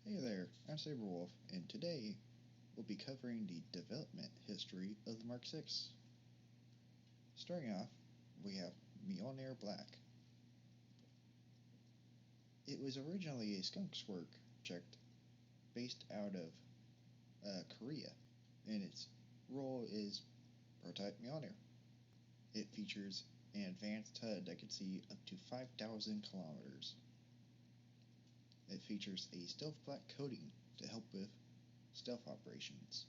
Hey there, I'm Saberwolf, and today we'll be covering the development history of the Mark VI. Starting off, we have Mjolnir Black. It was originally a skunk's work project based out of Korea, and its role is prototype Mjolnir. It features an advanced HUD that can see up to 5,000 kilometers. It features a stealth black coating to help with stealth operations.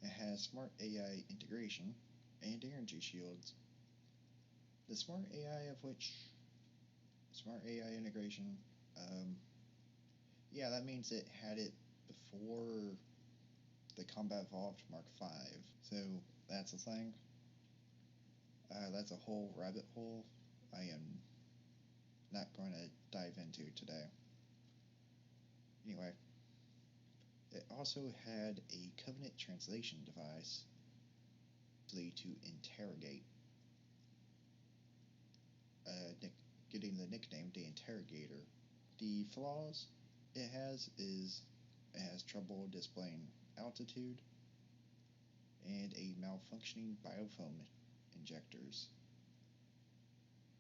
It has smart AI integration and energy shields. The smart AI integration, that means it had it before the Combat Evolved Mark V. So that's a thing. That's a whole rabbit hole I am not going to dive into today. Anyway, it also had a Covenant translation device to interrogate, getting the nickname the Interrogator. The flaws it has trouble displaying altitude and a malfunctioning biofoam injectors,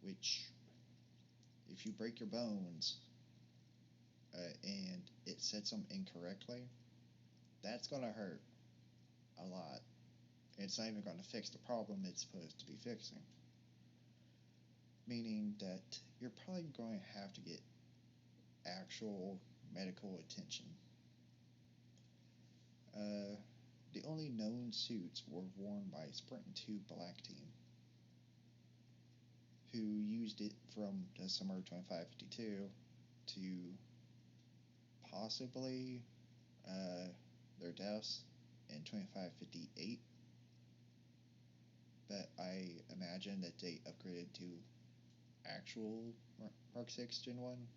which if you break your bones and it sets them incorrectly, that's going to hurt a lot. It's not even going to fix the problem it's supposed to be fixing. Meaning that you're probably going to have to get actual medical attention. The only known suits were worn by Spartan 2 Black Team, who used it from the summer of 2552 to possibly their deaths in 2558, but I imagine that they upgraded to actual Mark 6 Gen 1,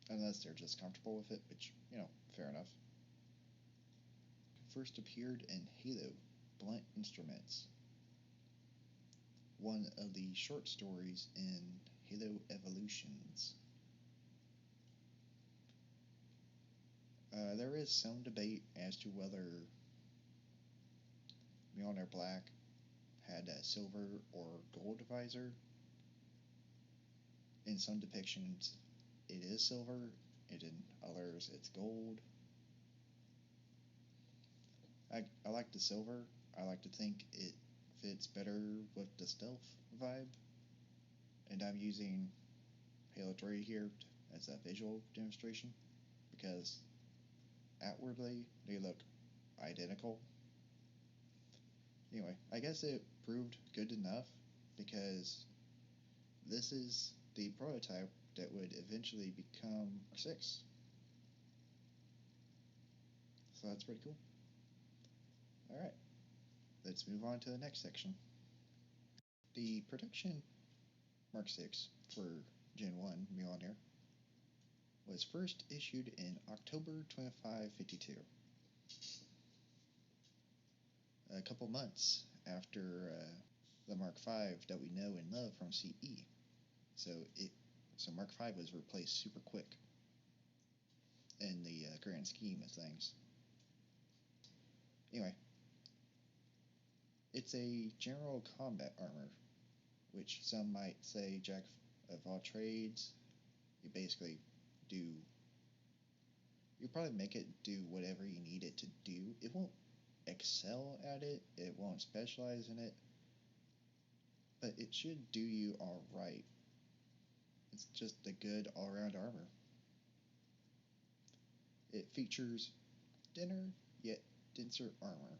unless they're just comfortable with it, which, fair enough. First appeared in Halo Blunt Instruments, one of the short stories in Halo Evolutions. There is some debate as to whether Mjolnir Black had a silver or gold visor. In some depictions it is silver, and in others it's gold. I like the silver. I like to think it fits better with the stealth vibe, and I'm using Halo 3 here as a visual demonstration because outwardly they look identical. Anyway, I guess it proved good enough because this is the prototype that would eventually become Mark 6. So that's pretty cool. Alright, let's move on to the next section. The production Mark 6 for Gen 1 Mjolnir was first issued in October 2552. A couple months after the Mark V that we know and love from CE. So Mark V was replaced super quick in the grand scheme of things. Anyway, it's a general combat armor, which some might say jack of all trades. You basically you probably make it do whatever you need it to do. It won't excel at it, it won't specialize in it, but it should do you alright. It's just a good all-around armor. It features thinner yet denser armor,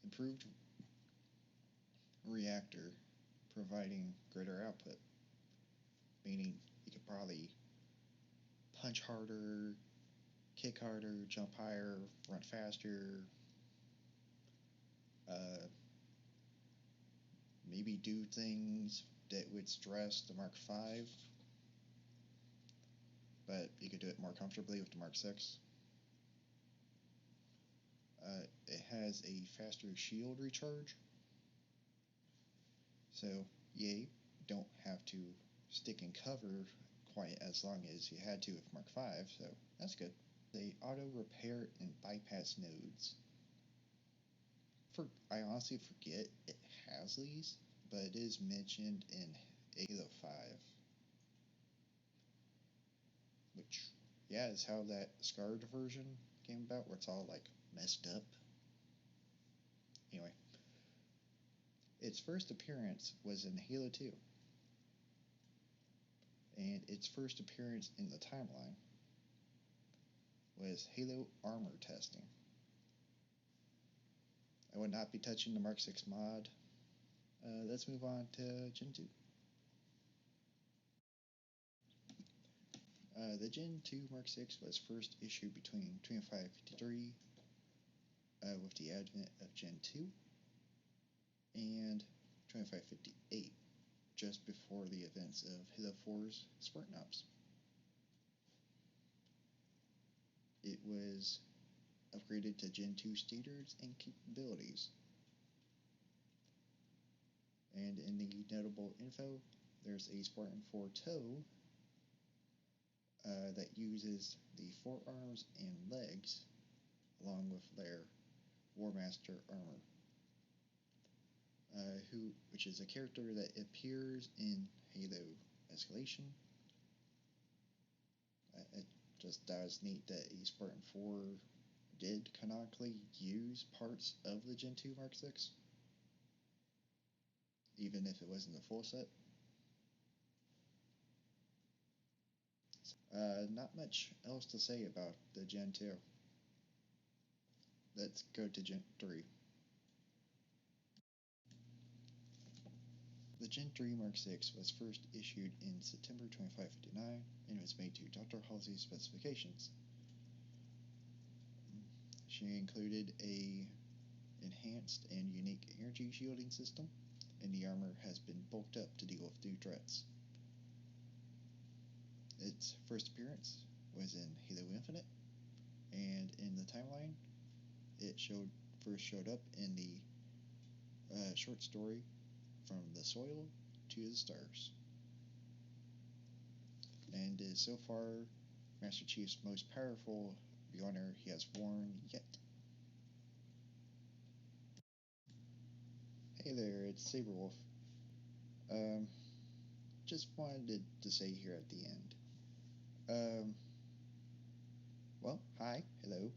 improved reactor, providing greater output, meaning you could probably punch harder, kick harder, jump higher, run faster, maybe do things that would stress the Mark V, but you could do it more comfortably with the Mark VI. It has a faster shield recharge, so you don't have to stick and cover quite as long as you had to with Mark V, so that's good. They auto repair and bypass nodes. I honestly forget it has these, but it is mentioned in Halo 5. Which, yeah, is how that scarred version came about, where it's all like messed up. Anyway, its first appearance was in Halo 2, and its first appearance in the timeline was Halo armor testing. I would not be touching the Mark 6 mod. Let's move on to Gen 2. The Gen 2 Mark 6 was first issued between 2553 with the advent of Gen 2 and 2558, just before the events of Halo 4's Spartan Ops. It was upgraded to Gen 2 standards and capabilities. And in the notable info, there's a Spartan 4 toe that uses the forearms and legs along with their War Master armor, which is a character that appears in Halo Escalation. It just does neat that a Spartan 4 did canonically use parts of the Gen 2 Mark 6, even if it wasn't the full set. Not much else to say about the Gen 2. Let's go to Gen 3. The Gen 3 Mark 6 was first issued in September 2559 and was made to Dr. Halsey's specifications. She included a enhanced and unique energy shielding system, and the armor has been bulked up to deal with new threats. Its first appearance was in Halo Infinite, and in the timeline, it first showed up in the short story From the Soil to the Stars, and is so far Master Chief's most powerful Mjolnir he has worn yet. Hey there, it's Saberwolf. Just wanted to say here at the end. Well, hi, hello.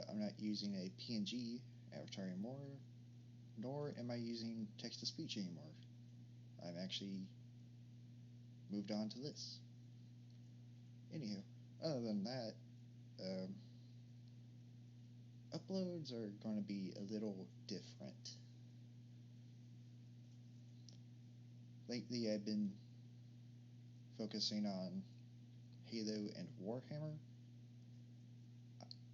I'm not using a PNG avatar anymore, nor am I using text-to-speech anymore. I'm actually moved on to this. Anywho, other than that, uploads are going to be a little different. Lately, I've been focusing on Halo and Warhammer.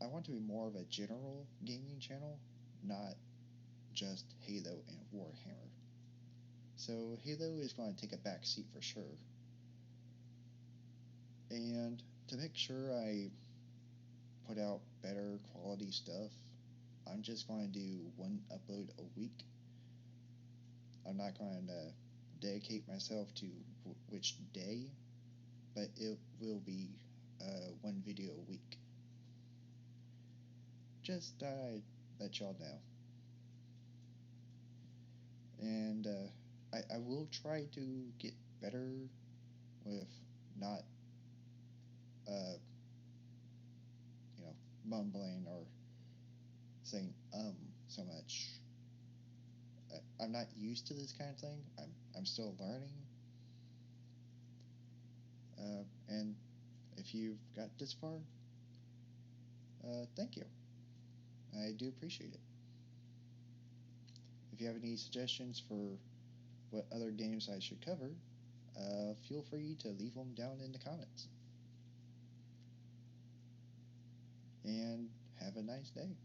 I want to be more of a general gaming channel, not just Halo and Warhammer. So Halo is going to take a back seat for sure. And to make sure I put out better quality stuff, I'm just going to do one upload a week. I'm not going to dedicate myself to which day, but it will be one video a week. Just let y'all know. And I will try to get better with not mumbling or saying so much. I'm not used to this kind of thing. I'm still learning. And if you've got this far, thank you. I do appreciate it. If you have any suggestions for what other games I should cover, feel free to leave them down in the comments. And have a nice day.